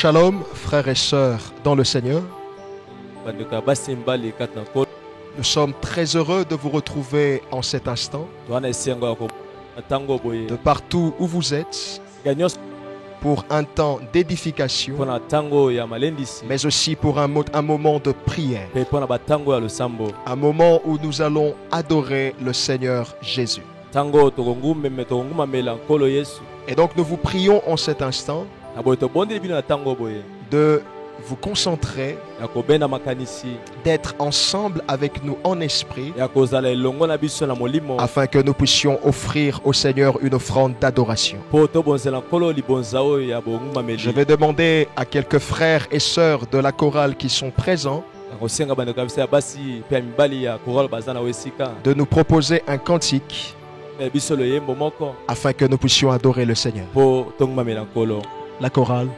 Shalom, frères et sœurs dans le Seigneur. Nous sommes très heureux de vous retrouver en cet instant, de partout où vous êtes, pour un temps d'édification, mais aussi pour un moment de prière, un moment où nous allons adorer le Seigneur Jésus. Et donc nous vous prions en cet instant de vous concentrer, d'être ensemble avec nous en esprit, afin que nous puissions offrir au Seigneur une offrande d'adoration. Je vais demander à quelques frères et sœurs de la chorale qui sont présents de nous proposer un cantique afin que nous puissions adorer le Seigneur. La chorale.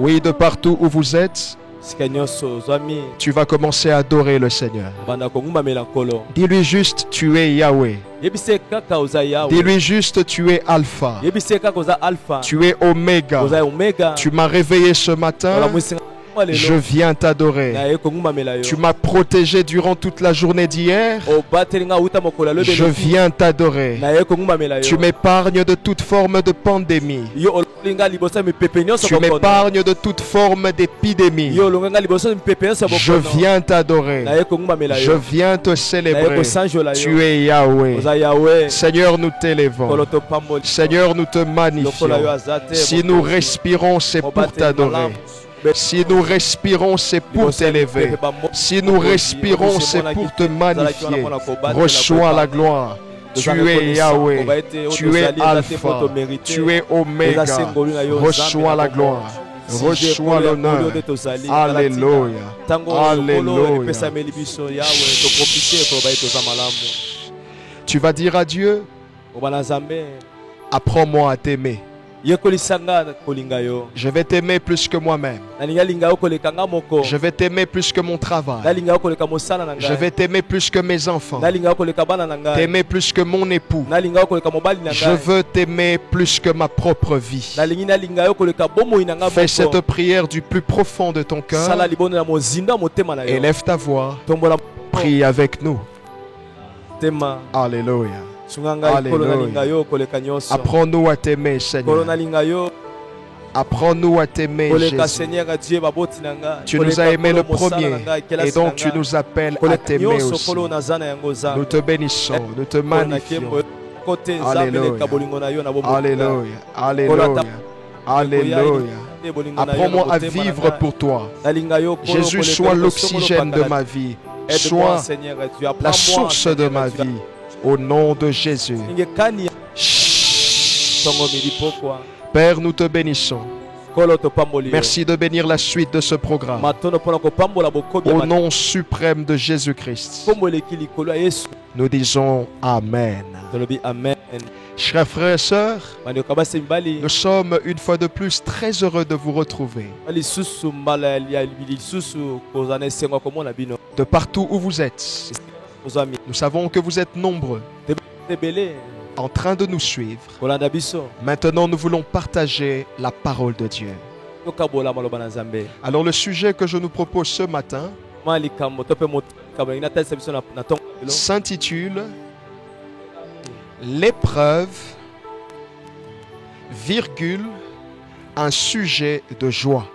Oui, de partout où vous êtes, tu vas commencer à adorer le Seigneur. Dis-lui juste, tu es Yahweh. Dis-lui juste, tu es Alpha. Tu es Oméga. Tu m'as réveillé ce matin. Je viens t'adorer. Tu m'as protégé durant toute la journée d'hier. Je viens t'adorer. Tu m'épargnes de toute forme de pandémie. Tu m'épargnes de toute forme d'épidémie. Je viens t'adorer. Je viens te célébrer. Tu es Yahweh. Seigneur, nous t'élèvons. Seigneur, nous te magnifions. Si nous respirons, c'est pour t'adorer. Si nous respirons, c'est pour t'élever. Si nous respirons, c'est pour te magnifier. Reçois la gloire. Tu es Yahweh. Tu es Alpha. Tu es Oméga. Reçois la gloire. Reçois l'honneur. Alléluia. Alléluia. Tu vas dire à Dieu, apprends-moi à t'aimer. Je vais t'aimer plus que moi-même. Je vais t'aimer plus que mon travail. Je vais t'aimer plus que mes enfants. T'aimer plus que mon époux. Je veux t'aimer plus que ma propre vie. Fais cette prière du plus profond de ton cœur. Élève ta voix. Prie avec nous. Alléluia. Alléluia. Apprends-nous à t'aimer, Seigneur. Apprends-nous à t'aimer, Jésus. Tu nous as aimés le premier et donc tu nous appelles à t'aimer aussi. Nous te bénissons, nous te magnifions. Alléluia. Alléluia. Alléluia. Alléluia. Apprends-moi à vivre pour toi. Jésus, sois l'oxygène de ma vie. Sois la source de ma vie. Au nom de Jésus. Père, nous te bénissons. Merci de bénir la suite de ce programme. Au nom suprême de Jésus-Christ. Nous disons Amen. Amen. Chers frères et sœurs, nous sommes une fois de plus très heureux de vous retrouver. De partout où vous êtes, nous savons que vous êtes nombreux en train de nous suivre. Maintenant, nous voulons partager la parole de Dieu. Alors, le sujet que je nous propose ce matin s'intitule L'épreuve, virgule, un sujet de joie.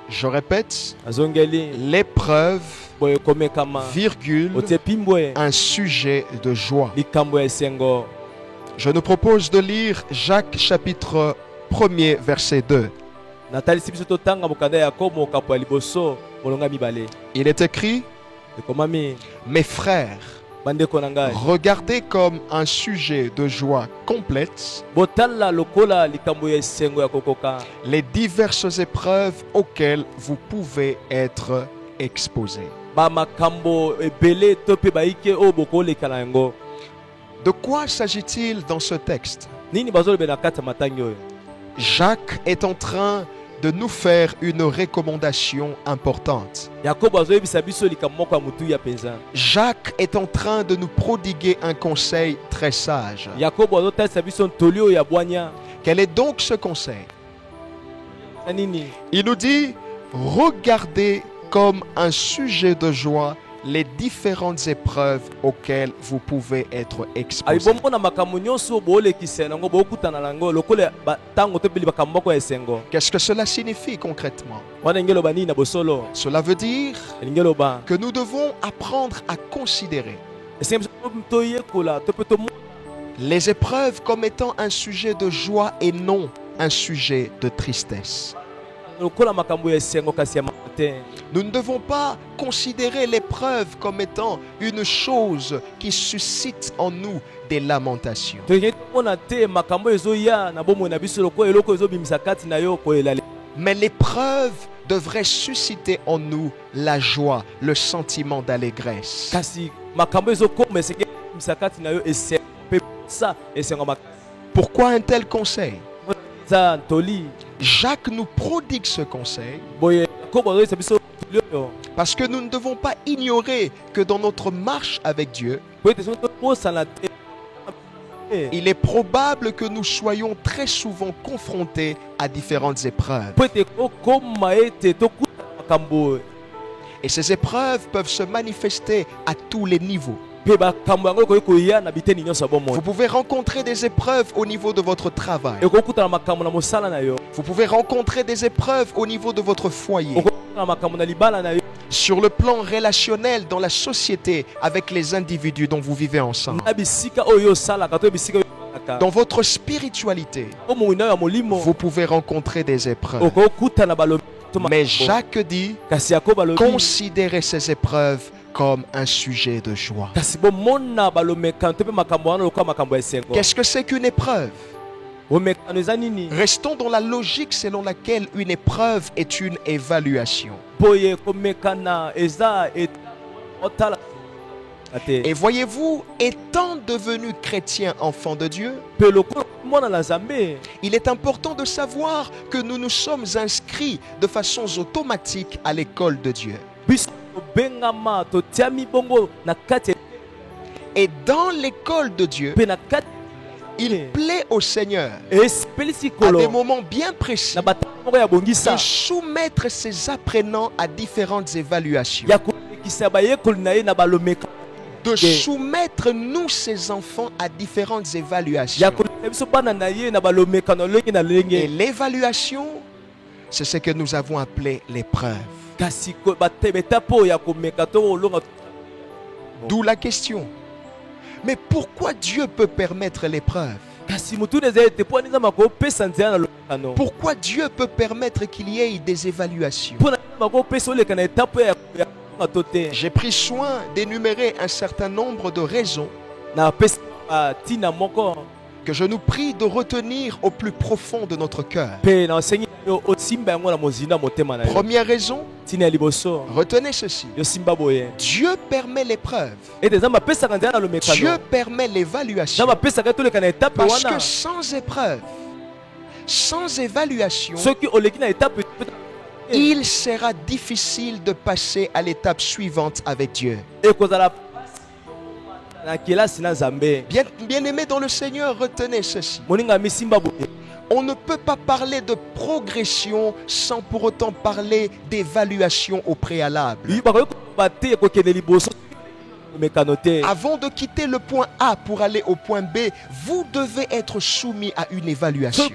Je répète, l'épreuve, virgule, un sujet de joie. Je nous propose de lire Jacques chapitre 1er verset 2. Il est écrit: mes frères, regardez comme un sujet de joie complète les diverses épreuves auxquelles vous pouvez être exposés. De quoi s'agit-il dans ce texte? Jacques est en train de nous faire une recommandation importante. Jacques est en train de nous prodiguer un conseil très sage. Quel est donc ce conseil? Il nous dit: regardez comme un sujet de joie les différentes épreuves auxquelles vous pouvez être exposés. Qu'est-ce que cela signifie concrètement? Cela veut dire que nous devons apprendre à considérer les épreuves comme étant un sujet de joie et non un sujet de tristesse. Nous ne devons pas considérer l'épreuve comme étant une chose qui suscite en nous des lamentations. Mais l'épreuve devrait susciter en nous la joie, le sentiment d'allégresse. Pourquoi un tel conseil? Jacques nous prodigue ce conseil parce que nous ne devons pas ignorer que dans notre marche avec Dieu, il est probable que nous soyons très souvent confrontés à différentes épreuves. Et ces épreuves peuvent se manifester à tous les niveaux. Vous pouvez rencontrer des épreuves au niveau de votre travail. Vous pouvez rencontrer des épreuves au niveau de votre foyer. Sur le plan relationnel dans la société avec les individus dont vous vivez ensemble. Dans votre spiritualité, vous pouvez rencontrer des épreuves. Mais Jacques dit: considérez ces épreuves comme un sujet de joie. Qu'est-ce que c'est qu'une épreuve? Restons dans la logique selon laquelle une épreuve est une évaluation. Et voyez-vous, étant devenu chrétien, enfant de Dieu, il est important de savoir que nous nous sommes inscrits de façon automatique à l'école de Dieu. Et dans l'école de Dieu, il plaît au Seigneur à des moments bien précis de soumettre ses apprenants à différentes évaluations. De soumettre nous, ses enfants, à différentes évaluations. Et l'évaluation, c'est ce que nous avons appelé l'épreuve. D'où la question: mais pourquoi Dieu peut permettre l'épreuve? Pourquoi Dieu peut permettre qu'il y ait des évaluations? J'ai pris soin d'énumérer un certain nombre de raisons que je nous prie de retenir au plus profond de notre cœur. Première raison, retenez ceci. Dieu permet l'épreuve. Dieu permet l'évaluation. Parce que sans épreuve, sans évaluation, il sera difficile de passer à l'étape suivante avec Dieu. Bien-aimés dans le Seigneur, retenez ceci. On ne peut pas parler de progression sans pour autant parler d'évaluation au préalable. Avant de quitter le point A pour aller au point B, vous devez être soumis à une évaluation.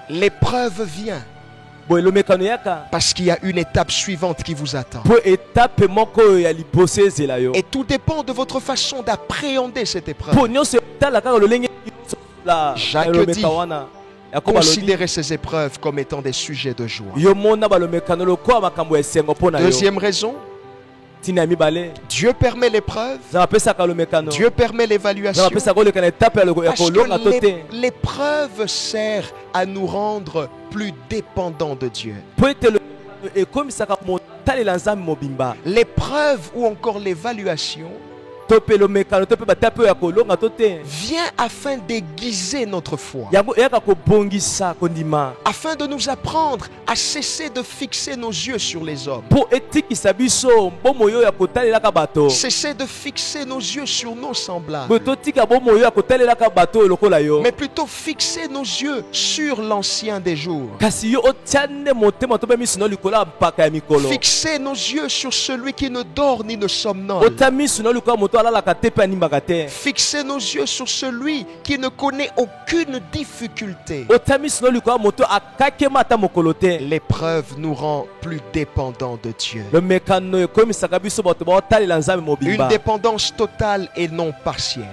L'épreuve vient parce qu'il y a une étape suivante qui vous attend. Et tout dépend de votre façon d'appréhender cette épreuve. Jacques dit, considérez ces épreuves comme étant des sujets de joie. Deuxième raison, Dieu permet l'épreuve, Dieu permet l'évaluation, parce que l'épreuve sert à nous rendre plus dépendants de Dieu. L'épreuve ou encore l'évaluation vient afin d'aiguiser notre foi, afin de nous apprendre à cesser de fixer nos yeux sur les hommes, cesser de fixer nos yeux sur nos semblables, mais plutôt fixer nos yeux sur l'ancien des jours, fixer nos yeux sur celui qui ne dort ni ne somnole, fixer nos yeux sur celui qui ne connaît aucune difficulté. L'épreuve nous rend plus dépendants de Dieu. Une dépendance totale et non partielle.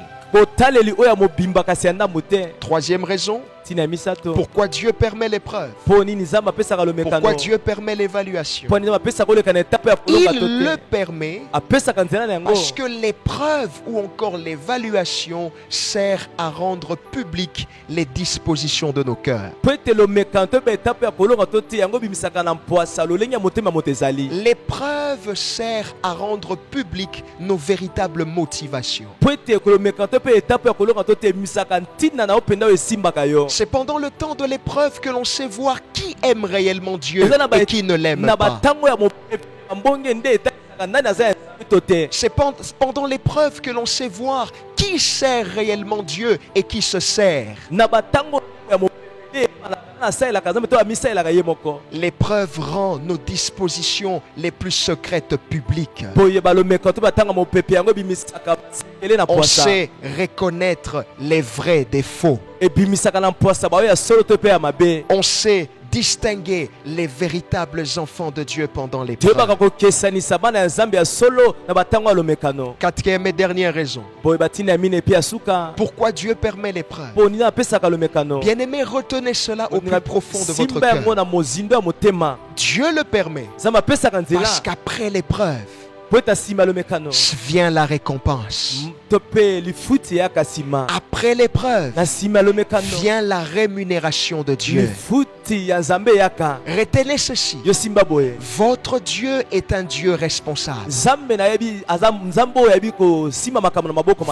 Troisième raison, pourquoi Dieu permet l'épreuve, pourquoi Dieu permet l'évaluation. Il le permet parce que l'épreuve ou encore l'évaluation sert à rendre publiques les dispositions de nos cœurs. L'épreuve sert à rendre publiques nos véritables motivations. C'est pendant le temps de l'épreuve que l'on sait voir qui aime réellement Dieu et qui ne l'aime pas. C'est pendant l'épreuve que l'on sait voir qui sert réellement Dieu et qui se sert. L'épreuve rend nos dispositions les plus secrètes publiques. On sait reconnaître les vrais des faux. On sait distinguer les véritables enfants de Dieu pendant l'épreuve. Quatrième et dernière raison, pourquoi Dieu permet l'épreuve. Bien-aimés, retenez cela au plus profond de votre cœur. Dieu le permet parce qu'après l'épreuve vient la récompense. Après l'épreuve vient la rémunération de Dieu. Retenez ceci. Votre Dieu est un Dieu responsable.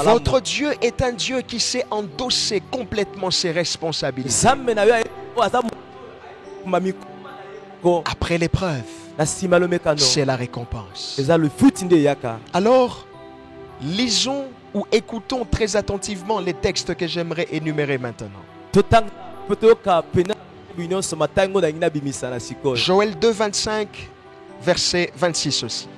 Votre Dieu est un Dieu qui sait endosser complètement ses responsabilités. Après l'épreuve, c'est la récompense. Alors, lisons ou écoutons très attentivement les textes que j'aimerais énumérer maintenant. Joël 2, 25, verset 26 aussi.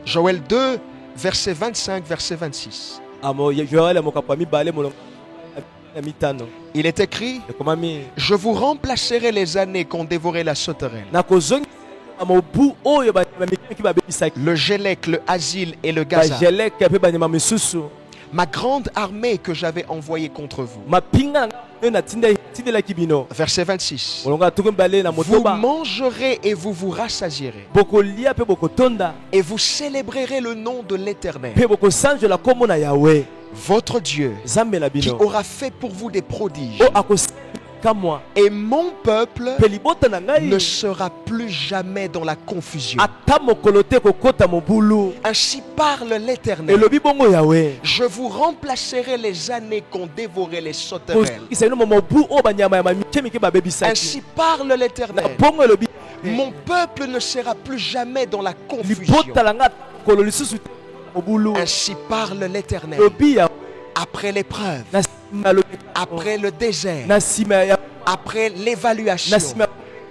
Joël 2, verset 25, verset 26. Il est écrit: je vous remplacerai les années qu'ont dévoré la sauterelle, le Gélec, le Asile et le Gaza, ma grande armée que j'avais envoyée contre vous. Verset 26. Vous mangerez et vous vous rassasierez. Et vous célébrerez le nom de l'Éternel, votre Dieu, qui aura fait pour vous des prodiges. Et mon peuple ne sera plus jamais dans la confusion. Ainsi parle l'Éternel. Je vous remplacerai les années qu'ont dévoré les sauterelles. Ainsi parle l'Éternel. Mon peuple ne sera plus jamais dans la confusion. Ainsi parle l'Éternel. Après l'épreuve, après le désert, après l'évaluation,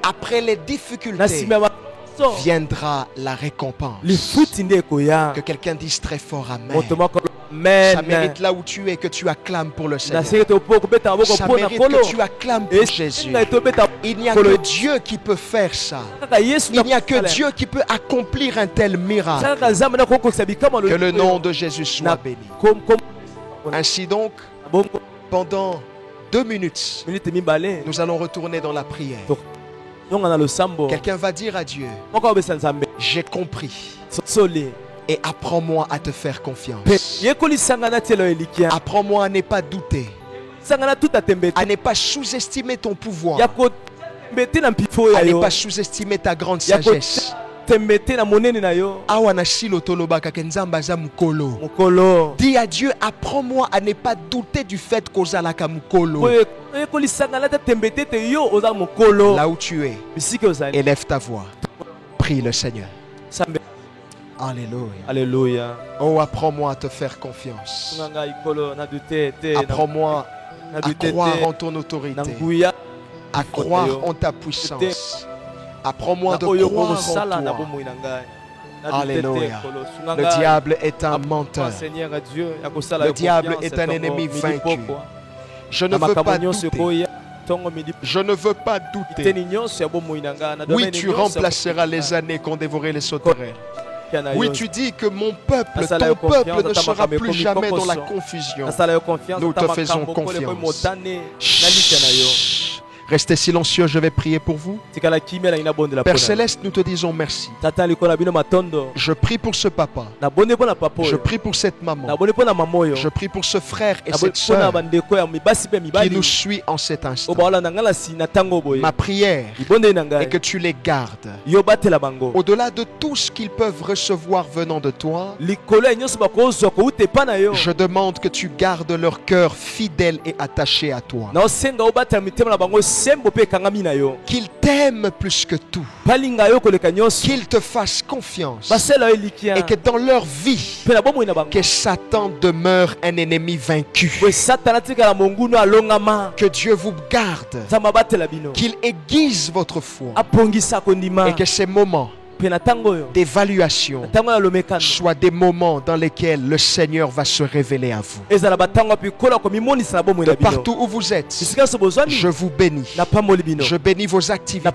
après les difficultés, viendra la récompense. Que quelqu'un dise très fort Amen. Ça mérite là où tu es que tu acclames pour le Seigneur. Ça mérite que tu acclames pour Jésus. Il n'y a que Dieu qui peut faire ça. Il n'y a que Dieu qui peut accomplir un tel miracle. Que le nom de Jésus soit béni. Ainsi donc, pendant 2 minutes, nous allons retourner dans la prière. Quelqu'un va dire à Dieu, j'ai compris et apprends-moi à te faire confiance. Apprends-moi à ne pas douter, à ne pas sous-estimer ton pouvoir, à ne pas sous-estimer ta grande sagesse. Dis à Dieu, apprends-moi à ne pas douter du fait qu'Ozalaka Mukolo. Là où tu es, élève ta voix, prie le Seigneur. Alléluia. Alléluia. Oh, apprends-moi à te faire confiance. Apprends-moi à croire en ton autorité, à croire en ta puissance. Apprends-moi de croire en toi. Alléluia. Le diable est un menteur. Le diable est un ennemi vaincu. Je ne veux pas douter. Je ne veux pas douter. Oui, tu remplaceras les années qu'ont dévoré les sauterelles. Oui, tu dis que mon peuple, ton peuple ne sera plus jamais dans la confusion. Nous te faisons confiance. Restez silencieux, je vais prier pour vous. Père Céleste, nous te disons merci. Je prie pour ce papa. Je prie pour cette maman. Je prie pour ce frère et cette soeur qui nous suit en cet instant. Ma prière est que tu les gardes. Au-delà de tout ce qu'ils peuvent recevoir venant de toi, je demande que tu gardes leur cœur fidèle et attaché à toi. Qu'ils t'aiment plus que tout. Qu'ils te fassent confiance. Et que dans leur vie, que Satan demeure un ennemi vaincu. Que Dieu vous garde. Qu'il aiguise votre foi. Et que ces moments d'évaluation soient des moments dans lesquels le Seigneur va se révéler à vous. De partout où vous êtes, je vous bénis. Je bénis vos activités.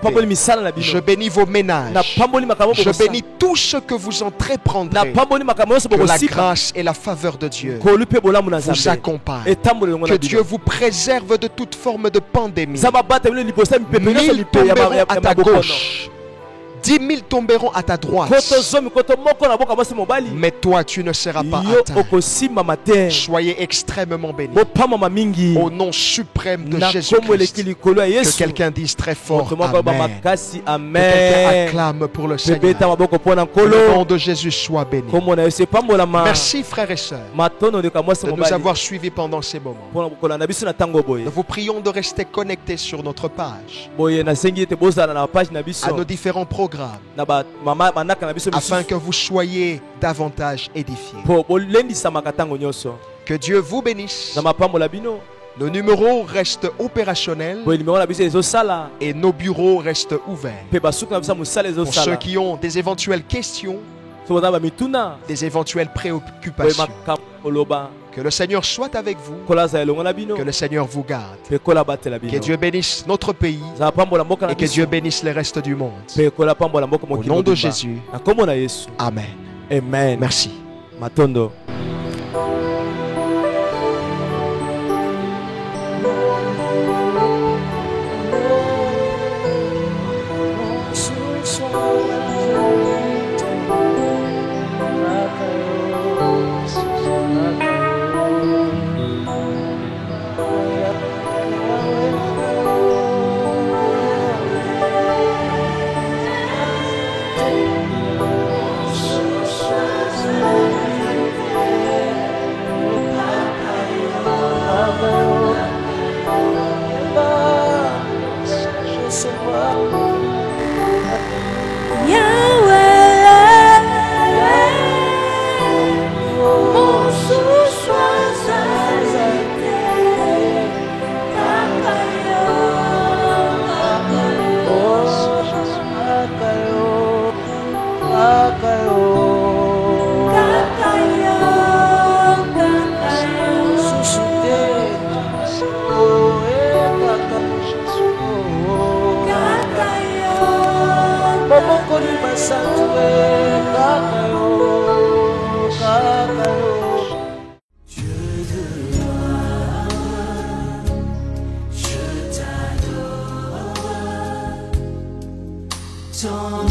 Je bénis vos ménages. Je bénis tout ce que vous entreprendrez. Que la grâce et la faveur de Dieu vous accompagnent. Que Dieu vous préserve de toute forme de pandémie. 1000 tomberont à ta gauche, 10 000 tomberont à ta droite, mais toi tu ne seras pas atteint. Soyez extrêmement bénis. Au nom suprême de Jésus-Christ. Que quelqu'un dise très fort Amen. Que quelqu'un acclame pour le Seigneur. Que le nom de Jésus soit béni. Merci frères et sœurs de nous avoir suivis pendant ces moments. Nous vous prions de rester connectés sur notre page, à nos différents programmes, afin que vous soyez davantage édifiés. Que Dieu vous bénisse. Nos numéros restent opérationnels et nos bureaux restent ouverts. Pour ceux qui ont des éventuelles questions, des éventuelles préoccupations, que le Seigneur soit avec vous, que le Seigneur vous garde, que Dieu bénisse notre pays et que Dieu bénisse le reste du monde. Au nom de Jésus, Amen. Amen. Merci. Ton